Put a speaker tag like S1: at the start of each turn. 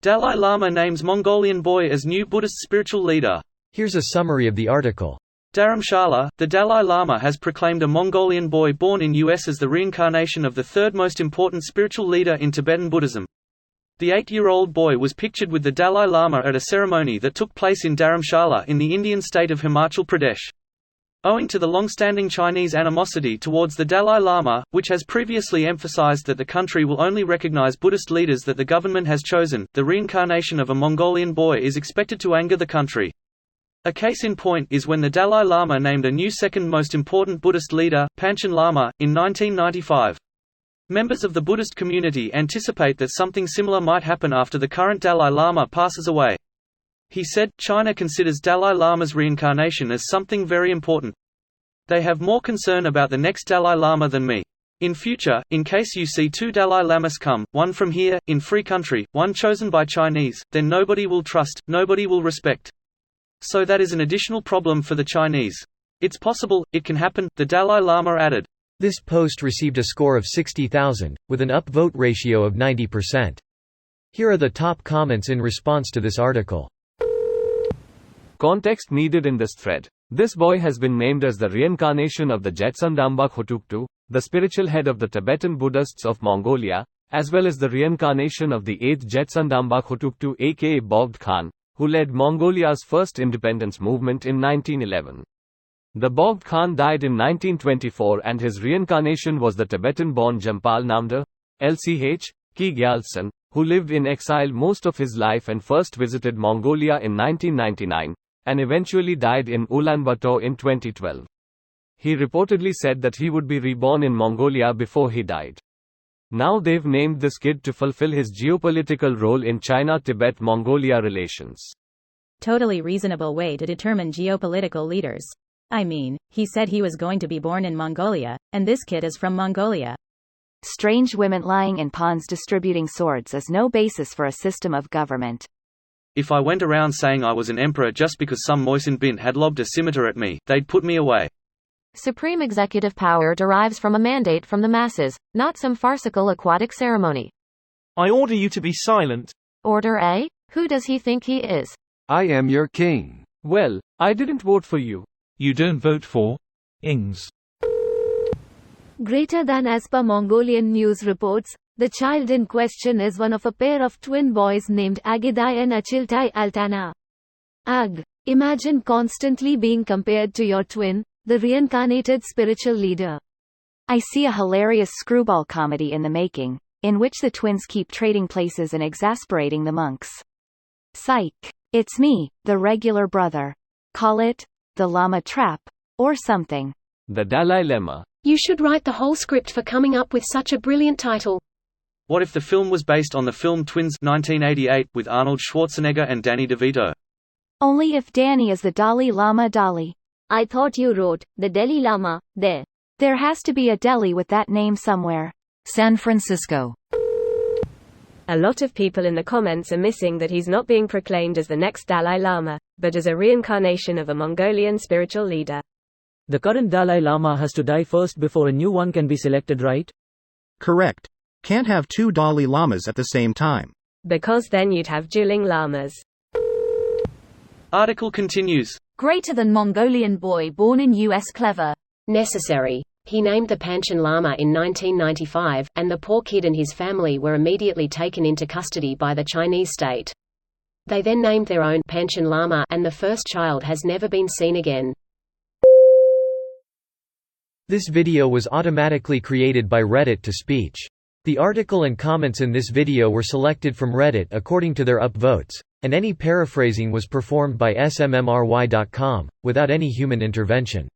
S1: Dalai Lama names Mongolian boy as new Buddhist spiritual leader.
S2: Here's a summary of the article.
S1: Dharamshala, the Dalai Lama has proclaimed a Mongolian boy born in US as the reincarnation of the third most important spiritual leader in Tibetan Buddhism. The 8-year-old boy was pictured with the Dalai Lama at a ceremony that took place in Dharamshala in the Indian state of Himachal Pradesh. Owing to the long-standing Chinese animosity towards the Dalai Lama, which has previously emphasized that the country will only recognize Buddhist leaders that the government has chosen, the reincarnation of a Mongolian boy is expected to anger the country. A case in point is when the Dalai Lama named a new second most important Buddhist leader, Panchen Lama, in 1995. Members of the Buddhist community anticipate that something similar might happen after the current Dalai Lama passes away. He said, China considers Dalai Lama's reincarnation as something very important. They have more concern about the next Dalai Lama than me. In future, in case you see 2 Dalai Lamas come, one from here, in free country, one chosen by Chinese, then nobody will trust, nobody will respect. So that is an additional problem for the Chinese. It's possible, it can happen, the Dalai Lama added.
S2: This post received a score of 60,000, with an upvote ratio of 90%. Here are the top comments in response to this article.
S3: Context needed in this thread. This boy has been named as the reincarnation of the Jetsundambak Hutuktu, the spiritual head of the Tibetan Buddhists of Mongolia, as well as the reincarnation of the 8th Jetsundambak Hutuktu aka Bogd Khan, who led Mongolia's first independence movement in 1911. The Bogd Khan died in 1924 and his reincarnation was the Tibetan-born Jampal Namda, Lch. Ki Gyaltsen, who lived in exile most of his life and first visited Mongolia in 1999, and eventually died in Ulaanbaatar in 2012. He reportedly said that he would be reborn in Mongolia before he died. Now they've named this kid to fulfill his geopolitical role in China-Tibet-Mongolia relations.
S4: Totally reasonable way to determine geopolitical leaders. I mean, he said he was going to be born in Mongolia, and this kid is from Mongolia.
S5: Strange women lying in ponds distributing swords is no basis for a system of government.
S1: If I went around saying I was an emperor just because some Moisin bin had lobbed a scimitar at me, they'd put me away.
S6: Supreme executive power derives from a mandate from the masses, not some farcical aquatic ceremony.
S7: I order you to be silent.
S6: Order A? Who does he think he is?
S8: I am your king.
S3: Well, I didn't vote for you.
S7: You don't vote for Ings.
S9: Greater than as per Mongolian news reports, the child in question is one of a pair of twin boys named Agidai and Achiltai Altana. Ag. Imagine constantly being compared to your twin, the reincarnated spiritual leader.
S5: I see a hilarious screwball comedy in the making, in which the twins keep trading places and exasperating the monks. Psych. It's me, the regular brother. Call it the Lama Trap, or something.
S3: The Dalai Lama.
S10: You should write the whole script for coming up with such a brilliant title.
S1: What if the film was based on the film Twins 1988 with Arnold Schwarzenegger and Danny DeVito?
S5: Only if Danny is the Dalai Lama Dali.
S9: I thought you wrote the Dalai Lama there.
S5: There has to be a Delhi with that name somewhere.
S4: San Francisco.
S11: A lot of people in the comments are missing that he's not being proclaimed as the next Dalai Lama, but as a reincarnation of a Mongolian spiritual leader.
S12: The current Dalai Lama has to die first before a new one can be selected, right?
S13: Correct. Can't have 2 Dalai Lamas at the same time.
S11: Because then you'd have dueling lamas.
S1: Article continues.
S9: Greater than Mongolian boy born in US clever.
S10: Necessary. He named the Panchen Lama in 1995, and the poor kid and his family were immediately taken into custody by the Chinese state. They then named their own Panchen Lama, and the first child has never been seen again.
S2: This video was automatically created by Reddit to speech. The article and comments in this video were selected from Reddit according to their upvotes, and any paraphrasing was performed by smmry.com, without any human intervention.